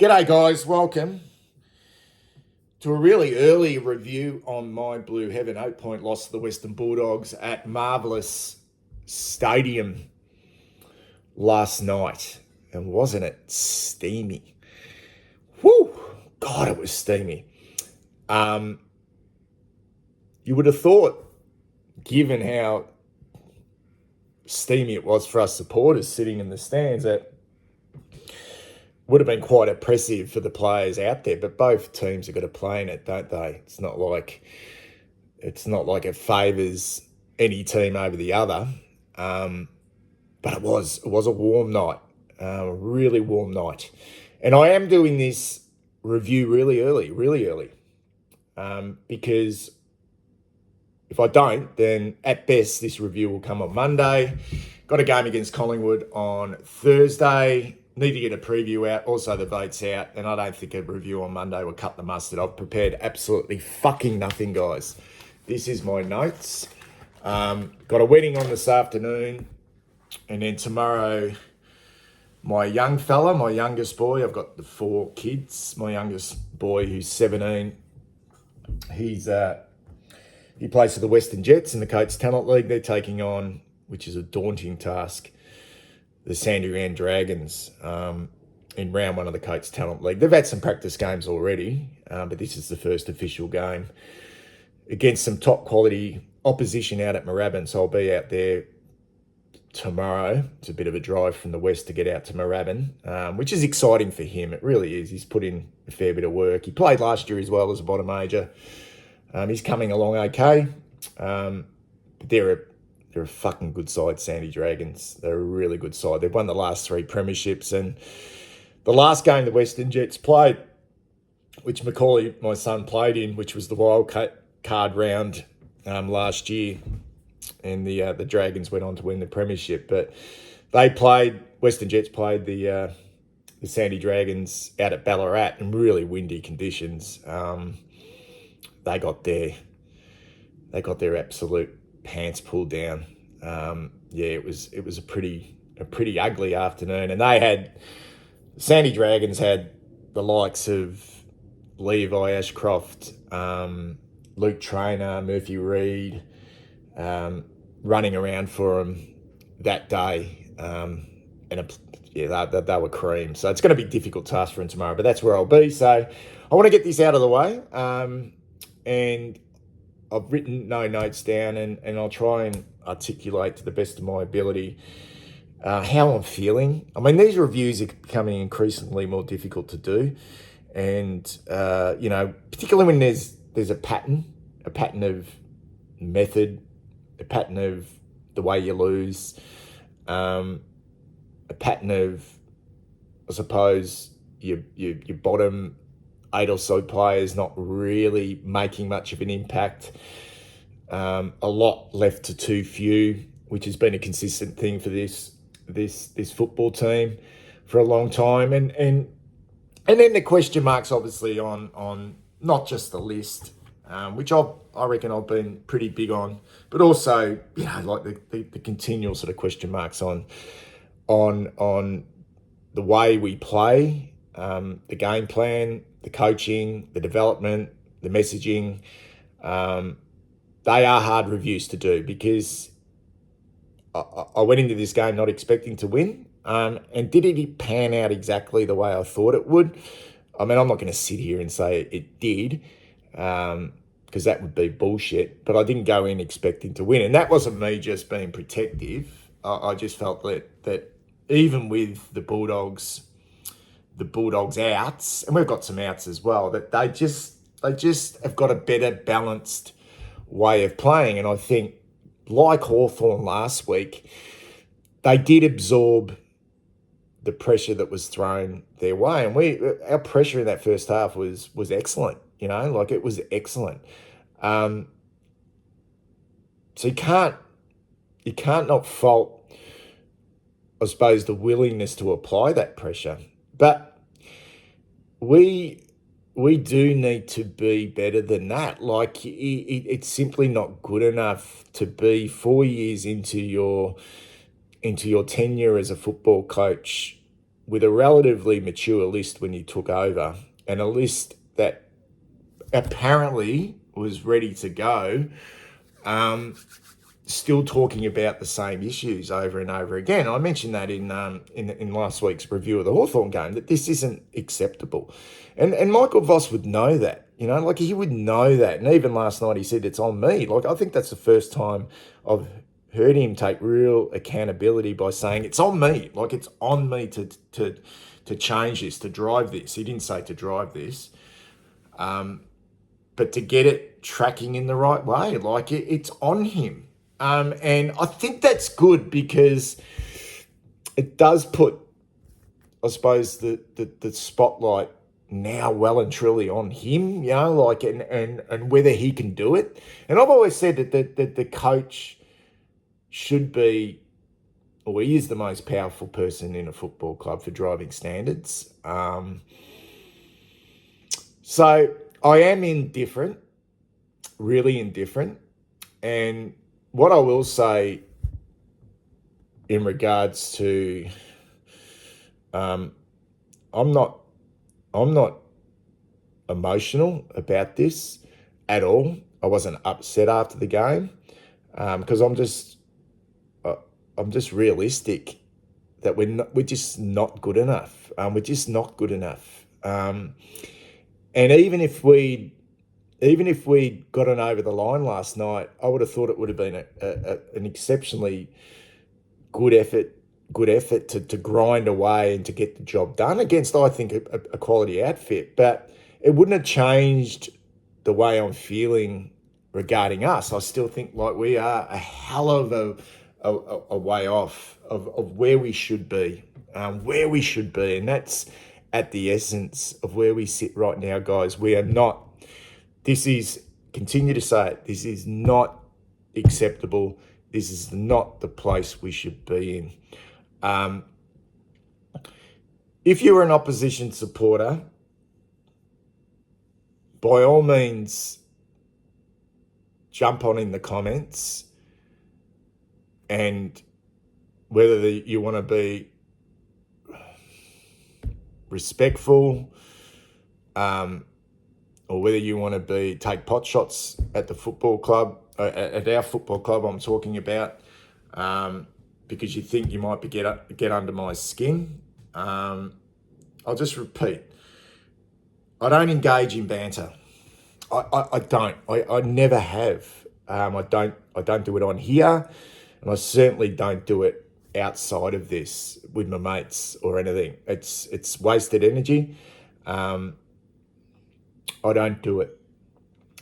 G'day guys, welcome to a really early review on my Blue Heaven 8-point loss to the Western Bulldogs at Marvellous Stadium last night. And wasn't it steamy? Whew! God, it was steamy. You would have thought, given how steamy it was for us supporters sitting in the stands, that would have been quite oppressive for the players out there, but both teams have got to play in it, don't they? It's not like it favours any team over the other. But it was a warm night, a really warm night. And I am doing this review really early, because if I don't, then at best this review will come on Monday. Got a game against Collingwood on Thursday. Need to get a preview out, also the vote's out, and I don't think a review on Monday will cut the mustard. I've prepared absolutely fucking nothing, guys. This is my notes. Got a wedding on this afternoon, and then tomorrow, my young fella, my youngest boy, I've got the 4 kids. My youngest boy, who's 17, he plays for the Western Jets in the Coates Talent League. They're taking on, which is a daunting task, the Sandy Dragons in round 1 of the Coates Talent League. They've had some practice games already, but this is the first official game against some top quality opposition out at Moorabbin. So I'll be out there tomorrow. It's a bit of a drive from the west to get out to Moorabbin, which is exciting for him. It really is. He's put in a fair bit of work. He played last year as well as a bottom major. He's coming along okay. But they're a fucking good side, Sandy Dragons. They're a really good side. They've won the last 3 premierships, and the last game the Western Jets played, which Macaulay, my son, played in, which was the wild card round last year, and the Dragons went on to win the premiership. But Western Jets played the Sandy Dragons out at Ballarat in really windy conditions. They got their absolute pants pulled down. It was a pretty ugly afternoon, and Sandy Dragons had the likes of Levi Ashcroft, Luke Traynor, Murphy Reid, running around for them that day, they were cream. So it's going to be a difficult task for him tomorrow, but that's where I'll be. So I want to get this out of the way, and I've written no notes down, and I'll try and articulate to the best of my ability how I'm feeling. I mean, these reviews are becoming increasingly more difficult to do, and particularly when there's a pattern of method, a pattern of the way you lose, a pattern of, I suppose, your bottom 8 or so players not really making much of an impact. A lot left to too few, which has been a consistent thing for this football team for a long time. And then the question marks obviously on not just the list, which I reckon I've been pretty big on, but also, like the continual sort of question marks on the way we play, the game plan, the coaching, the development, the messaging. They are hard reviews to do, because I went into this game not expecting to win. And did it pan out exactly the way I thought it would? I mean, I'm not going to sit here and say it did, because that would be bullshit. But I didn't go in expecting to win. And that wasn't me just being protective. I just felt that even with the Bulldogs outs, and we've got some outs as well, that they just have got a better balanced way of playing. And I think, like Hawthorn last week, they did absorb the pressure that was thrown their way. And our pressure in that first half was excellent, it was excellent. So you can't not fault, I suppose, the willingness to apply that pressure. But we do need to be better than that. It's simply not good enough to be 4 years into your tenure as a football coach with a relatively mature list when you took over, and a list that apparently was ready to go, still talking about the same issues over and over again. I mentioned that in last week's review of the Hawthorn game, that this isn't acceptable. And Michael Voss would know that, like he would know that. And even last night he said, it's on me. Like, I think that's the first time I've heard him take real accountability by saying, it's on me. Like, it's on me to change this, to drive this. He didn't say to drive this. But to get it tracking in the right way, like it's on him. And I think that's good because it does put, I suppose, the spotlight now well and truly on him, like, and whether he can do it. And I've always said that the coach should be, or he is the most powerful person in a football club for driving standards. So I am indifferent, really indifferent. And what I will say in regards to, I'm not emotional about this at all. I wasn't upset after the game because I'm just realistic that we're just not good enough. We're just not good enough. And even if we'd gotten over the line last night, I would have thought it would have been an exceptionally good effort to grind away and to get the job done against, I think, a quality outfit. But it wouldn't have changed the way I'm feeling regarding us. I still think like we are a hell of a way off of where we should be, and that's at the essence of where we sit right now, guys. We are not. This is, continue to say it, this is not acceptable. This is not the place we should be in. If you're an opposition supporter, by all means, jump on in the comments, and whether you want to be respectful, or whether you want to take pot shots at the football club, at our football club I'm talking about, because you think you might get under my skin. I'll just repeat, I don't engage in banter. I don't. I never have. I don't do it on here, and I certainly don't do it outside of this with my mates or anything. It's wasted energy. I don't do it.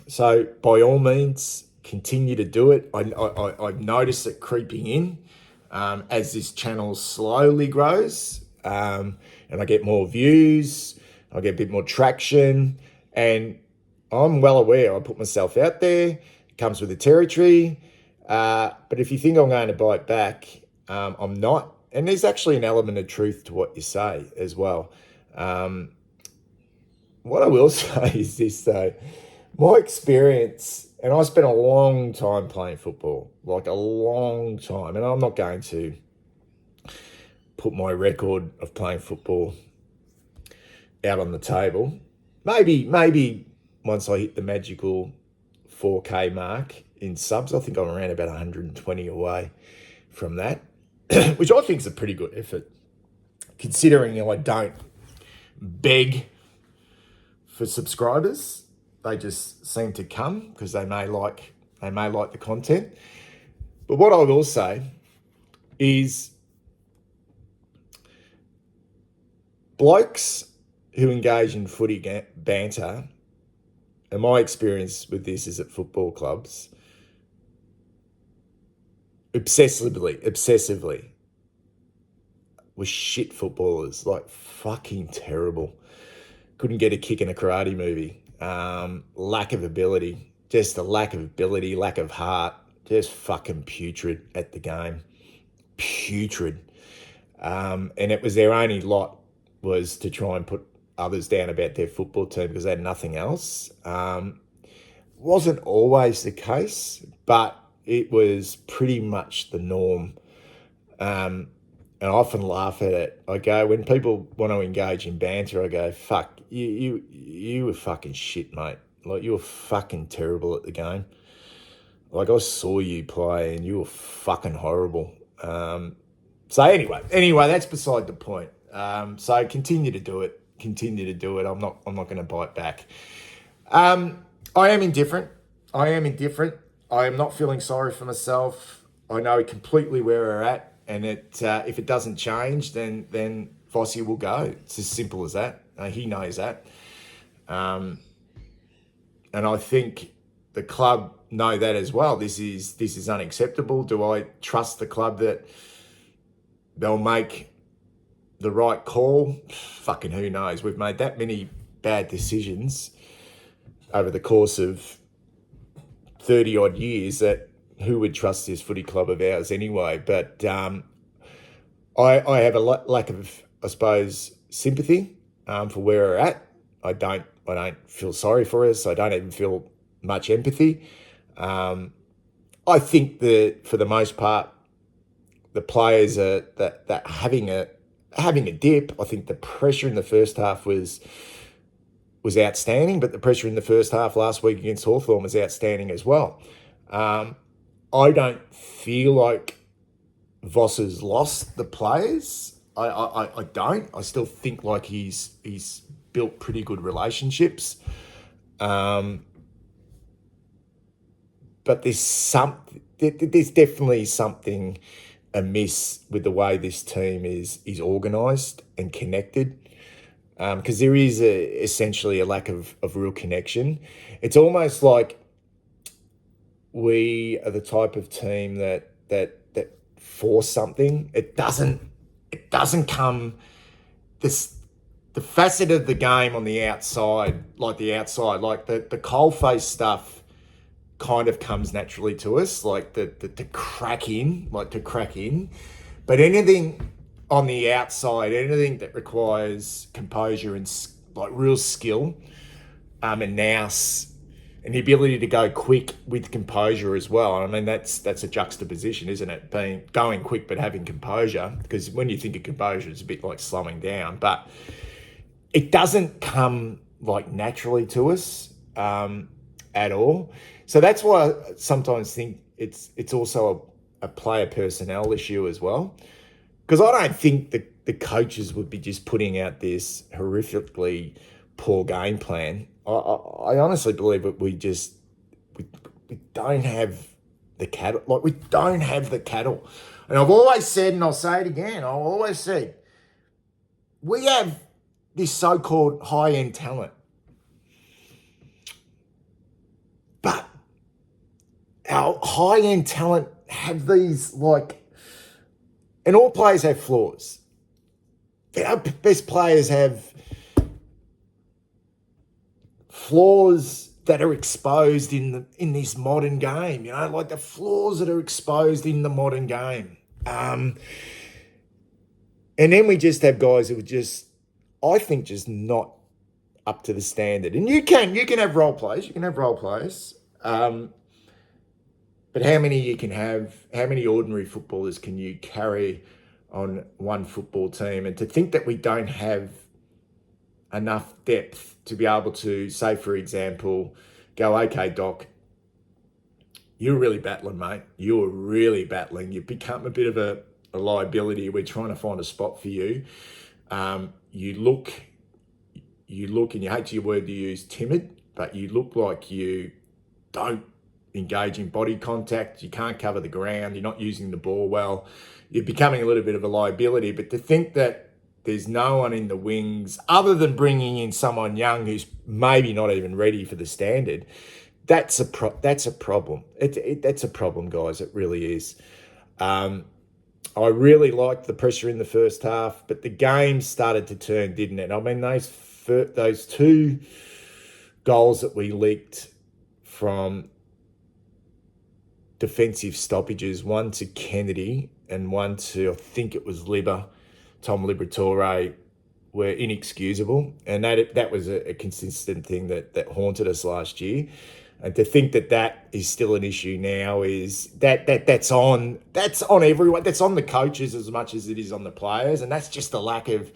So by all means, continue to do it. I've noticed it creeping in as this channel slowly grows, and I get more views, I get a bit more traction, and I'm well aware I put myself out there. It comes with the territory. But if you think I'm going to bite back, I'm not. And there's actually an element of truth to what you say as well. What I will say is this, though. My experience, and I spent a long time playing football, like a long time, and I'm not going to put my record of playing football out on the table. Maybe once I hit the magical 4K mark in subs, I think I'm around about 120 away from that, which I think is a pretty good effort, considering I don't beg for subscribers. They just seem to come because they may like the content. But what I will say is, blokes who engage in footy banter, and my experience with this is at football clubs, obsessively, were shit footballers, like fucking terrible. Couldn't get a kick in a karate movie. Lack of ability, just a lack of ability, lack of heart, just fucking putrid at the game. Putrid. And it was their only lot was to try and put others down about their football team because they had nothing else. Wasn't always the case, but it was pretty much the norm. and I often laugh at it. I go, when people want to engage in banter, I go, fuck, you were fucking shit, mate. Like, you were fucking terrible at the game. Like, I saw you play and you were fucking horrible. So anyway, that's beside the point. So continue to do it. Continue to do it. I'm not going to bite back. I am indifferent. I am not feeling sorry for myself. I know completely where we're at, and if it doesn't change, then Vossi will go. It's as simple as that. He knows that, and I think the club know that as well. This is unacceptable. Do I trust the club that they'll make the right call? Fucking who knows? We've made that many bad decisions over the course of 30 odd years that who would trust this footy club of ours anyway? But I have a lack of, I suppose, sympathy for where we're at. I don't feel sorry for us. I don't even feel much empathy. I think that for the most part, the players are that having a dip. I think the pressure in the first half was outstanding, but the pressure in the first half last week against Hawthorn was outstanding as well. I don't feel like Voss has lost the players. I don't. I still think like he's built pretty good relationships. But there's definitely something amiss with the way this team is organised and connected. Because there is essentially a lack of real connection. It's almost like we are the type of team that force something. It doesn't come the facet of the game on the outside, like the coalface stuff kind of comes naturally to us, like to crack in. But anything on the outside, anything that requires composure and like real skill, and nous, and the ability to go quick with composure as well. I mean, that's a juxtaposition, isn't it? Going quick but having composure, because when you think of composure, it's a bit like slowing down, but it doesn't come like naturally to us at all. So that's why I sometimes think it's also a player personnel issue as well. Because I don't think the coaches would be just putting out this horrifically poor game plan. I honestly believe that we don't have the cattle. Like, we don't have the cattle. And I've always said, and I'll say it again, I've always said, we have this so-called high-end talent. But our high-end talent have these, like, and all players have flaws. Our best players have flaws that are exposed in this modern game, like the flaws that are exposed in the modern game. And then we just have guys who are just, I think, just not up to the standard. And you can have role players. But how many you can have, how many ordinary footballers can you carry on one football team? And to think that we don't have enough depth to be able to, say, for example, go, okay, Doc, you're really battling, mate. You're really battling. You've become a bit of a liability. We're trying to find a spot for you. You look, and you hate to your word to use timid, but you look like you don't engage in body contact. You can't cover the ground. You're not using the ball well. You're becoming a little bit of a liability. But to think that there's no one in the wings other than bringing in someone young who's maybe not even ready for the standard, that's a problem. That's a problem, guys. It really is. I really liked the pressure in the first half, but the game started to turn, didn't it? I mean, those two goals that we leaked from defensive stoppages, one to Kennedy and one to, I think it was Tom Liberatore, were inexcusable. And that was a consistent thing that haunted us last year. And to think that that is still an issue now is that's on everyone. That's on the coaches as much as it is on the players, and that's just lack of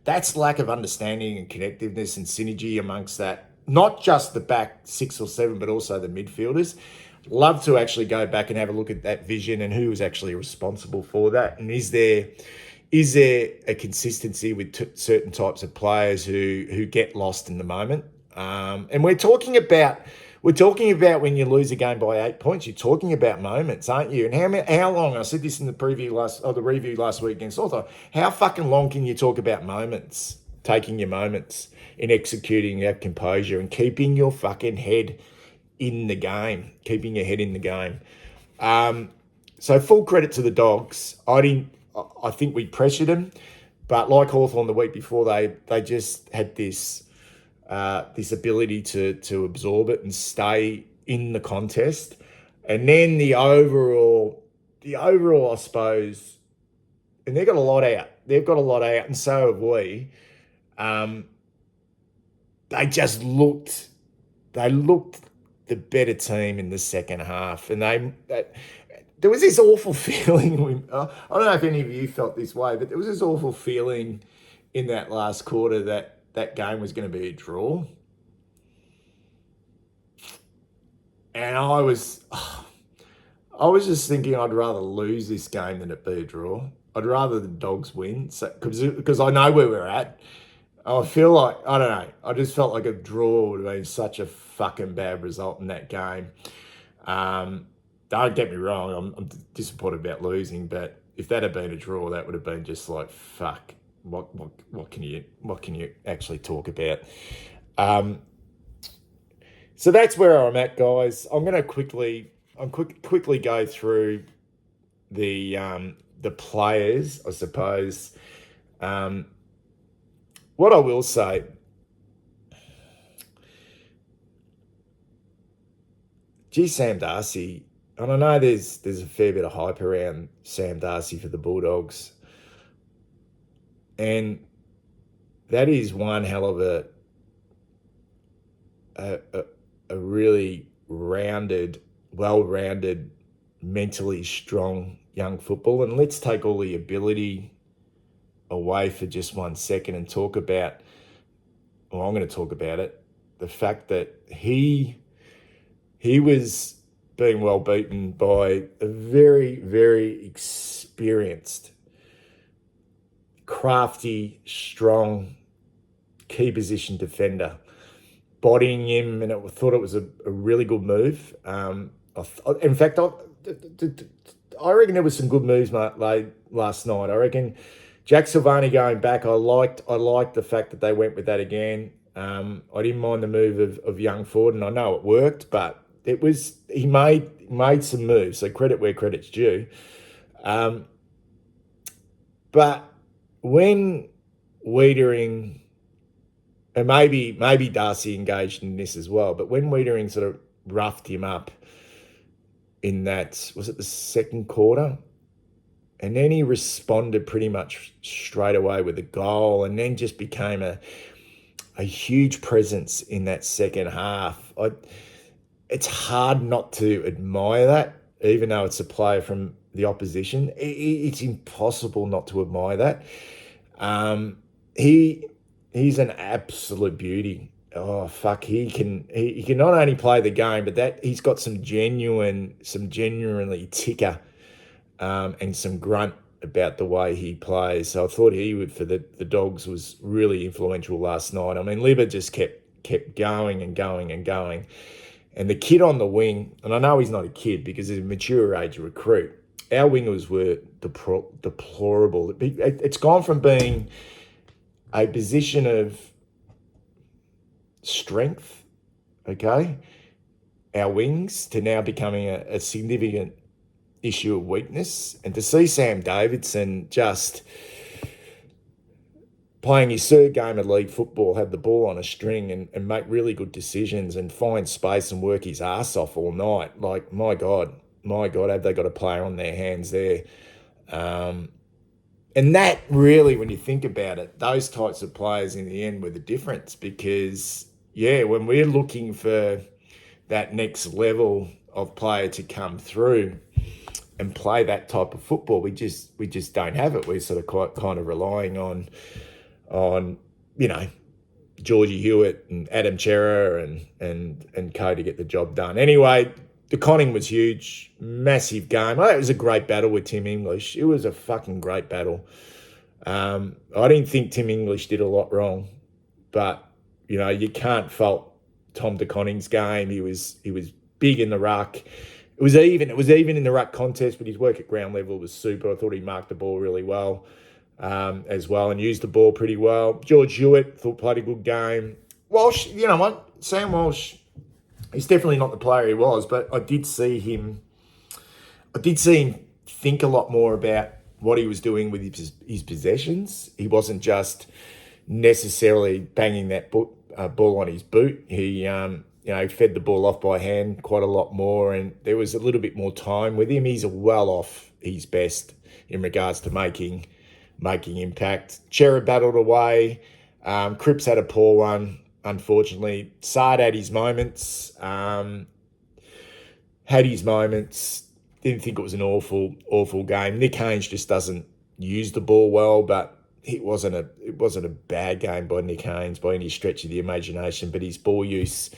understanding and connectiveness and synergy amongst that. Not just the back 6 or 7, but also the midfielders. Love to actually go back and have a look at that vision and who was actually responsible for that, and is there a consistency with certain types of players who get lost in the moment? And we're talking about when you lose a game by 8 points, you're talking about moments, aren't you? And how long? I said this in the review last week against Hawthorn. How fucking long can you talk about moments? Taking your moments in executing that composure and keeping your fucking head in the game, keeping your head in the game. So full credit to the Dogs. I think we pressured them, but like Hawthorn the week before, they just had this ability to absorb it and stay in the contest. And then the overall, I suppose, and they've got a lot out. They've got a lot out, and so have we. They just looked the better team in the second half, and there was this awful feeling. I don't know if any of you felt this way, but there was this awful feeling in that last quarter that game was going to be a draw. And I was just thinking I'd rather lose this game than it be a draw. I'd rather the Dogs win, because I know where we're at. I feel like, I don't know, I just felt like a draw would have been such a fucking bad result in that game. Don't get me wrong, I'm disappointed about losing, but if that had been a draw, that would have been just like, fuck, what can you actually talk about? So that's where I'm at, guys. I'm going to quickly go through the players, I suppose. What I will say, Sam Darcy, and I know there's a fair bit of hype around Sam Darcy for the Bulldogs, and that is one hell of a really well-rounded, mentally strong young footballer. And let's take all the ability away for just 1 second and talk about, well, I'm going to talk about it, the fact that he was being well beaten by a very, very experienced, crafty, strong, key position defender, bodying him, and I thought it was a really good move. In fact, I reckon there was some good moves last night. I reckon Jack Silvani going back, I liked the fact that they went with that again. I didn't mind the move of young Ford, and I know it worked, but he made some moves, so credit where credit's due. But when Wiedering, and maybe Darcy engaged in this as well, but when Wiedering sort of roughed him up in that, was it the second quarter? And then he responded pretty much straight away with a goal, and then just became a huge presence in that second half. It's hard not to admire that, even though it's a player from the opposition. It's impossible not to admire that. He's an absolute beauty. Oh fuck! He can not only play the game, but that he's got some genuinely ticker, and some grunt about the way he plays. So I thought he would, for the Dogs, was really influential last night. I mean, Libba just kept going and going and going, and the kid on the wing, and I know he's not a kid because he's a mature age recruit. Our wingers were deplorable. It's gone from being a position of strength, okay, our wings, to now becoming a significant issue of weakness. And to see Sam Davidson just playing his third game of league football, have the ball on a string and make really good decisions and find space and work his ass off all night, like, my God, have they got a player on their hands there. And that really, when you think about it, those types of players in the end were the difference, because, yeah, when we're looking for that next level of player to come through and play that type of football. We just don't have it. We're sort of kind of relying on Georgie Hewitt and Adam Chera and co to get the job done. Anyway, the conning was huge, massive game. It was a great battle with Tim English. It was a fucking great battle. I didn't think Tim English did a lot wrong, but you can't fault Tom de Conning's game. He was big in the ruck. It was even in the ruck contest, but his work at ground level was super. I thought he marked the ball really well as well and used the ball pretty well. George Hewitt thought played a good game. Walsh, you know what? Sam Walsh, he's definitely not the player he was, but I did see him think a lot more about what he was doing with his possessions. He wasn't just necessarily banging that ball on his boot. He fed the ball off by hand quite a lot more, and there was a little bit more time with him. He's well off his best in regards to making impact. Chera battled away. Cripps had a poor one, unfortunately. Sard had his moments. Didn't think it was an awful game. Nick Haynes just doesn't use the ball well, but it wasn't a bad game by Nick Haynes by any stretch of the imagination. But his ball use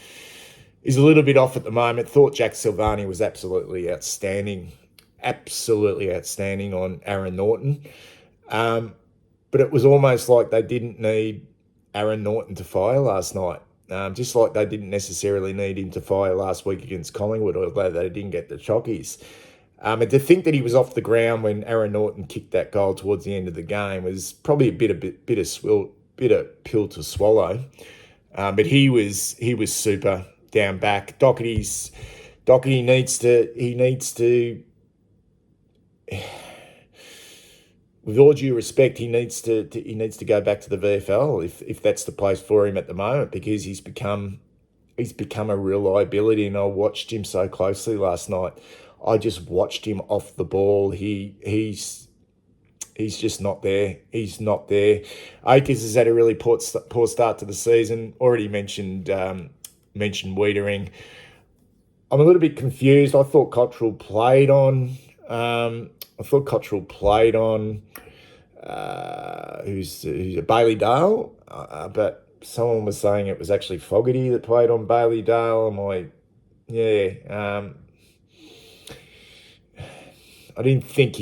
is a little bit off at the moment. Thought Jack Silvani was absolutely outstanding on Aaron Norton. But it was almost like they didn't need Aaron Norton to fire last night. Just like they didn't necessarily need him to fire last week against Collingwood, although they didn't get the chockies. And to think that he was off the ground when Aaron Norton kicked that goal towards the end of the game was probably a bit of pill to swallow. But he was super down back. Doherty needs to. With all due respect, he needs to go back to the VFL if that's the place for him at the moment, because he's become a real liability. And I watched him so closely last night. I just watched him off the ball. He's just not there. He's not there. Akers has had a really poor start to the season. Already mentioned Wiedering. I'm a little bit confused. I thought Cottrell played on. Who's Bailey Dale, but someone was saying it was actually Fogarty that played on Bailey Dale. I'm like, yeah. I didn't think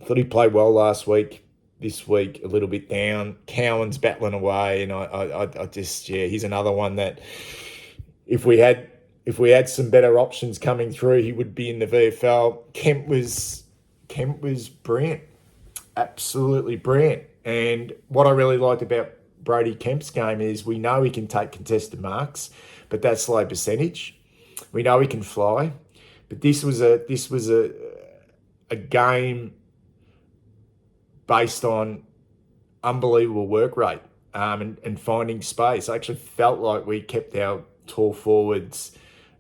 thought he played well last week. This week a little bit down. Cowan's battling away, and I just he's another one that if we had some better options coming through, he would be in the VFL. Kemp was brilliant, absolutely brilliant. And what I really liked about Brody Kemp's game is we know he can take contested marks, but that's low percentage. We know he can fly, but this was a game based on unbelievable work rate and finding space. I actually felt like we kept our tall forwards.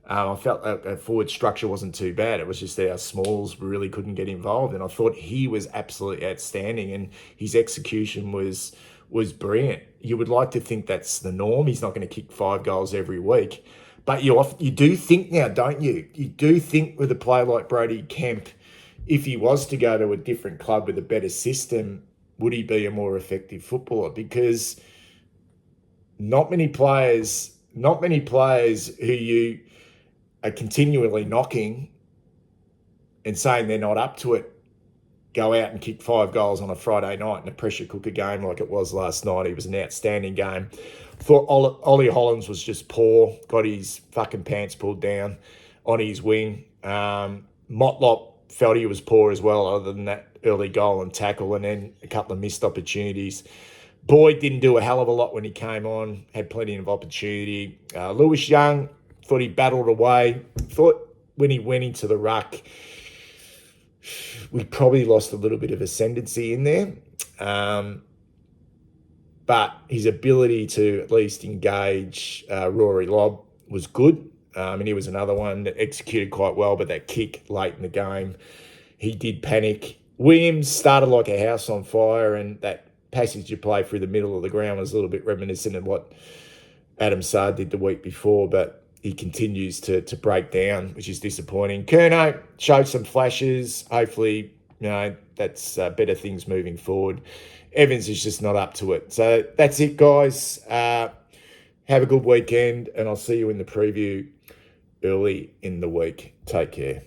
I felt that our forward structure wasn't too bad. It was just that our smalls really couldn't get involved. And I thought he was absolutely outstanding, and his execution was brilliant. You would like to think that's the norm. He's not going to kick 5 goals every week. But you do think now, don't you? You do think with a player like Brody Kemp, if he was to go to a different club with a better system, would he be a more effective footballer? Because not many players who you are continually knocking and saying they're not up to it go out and kick 5 goals on a Friday night in a pressure cooker game like it was last night. It was an outstanding game. Thought Ollie Hollands was just poor, got his fucking pants pulled down on his wing. Motlop felt he was poor as well, other than that early goal and tackle, and then a couple of missed opportunities. Boyd didn't do a hell of a lot when he came on, had plenty of opportunity. Lewis Young, thought he battled away. Thought when he went into the ruck, we probably lost a little bit of ascendancy in there. But his ability to at least engage Rory Lobb was good. And he was another one that executed quite well, but that kick late in the game, he did panic. Williams started like a house on fire, and that passage you play through the middle of the ground was a little bit reminiscent of what Adam Sard did the week before. But he continues to break down, which is disappointing. Kerno showed some flashes. Hopefully, that's better things moving forward. Evans is just not up to it. So that's it, guys. Have a good weekend, and I'll see you in the preview early in the week. Take care.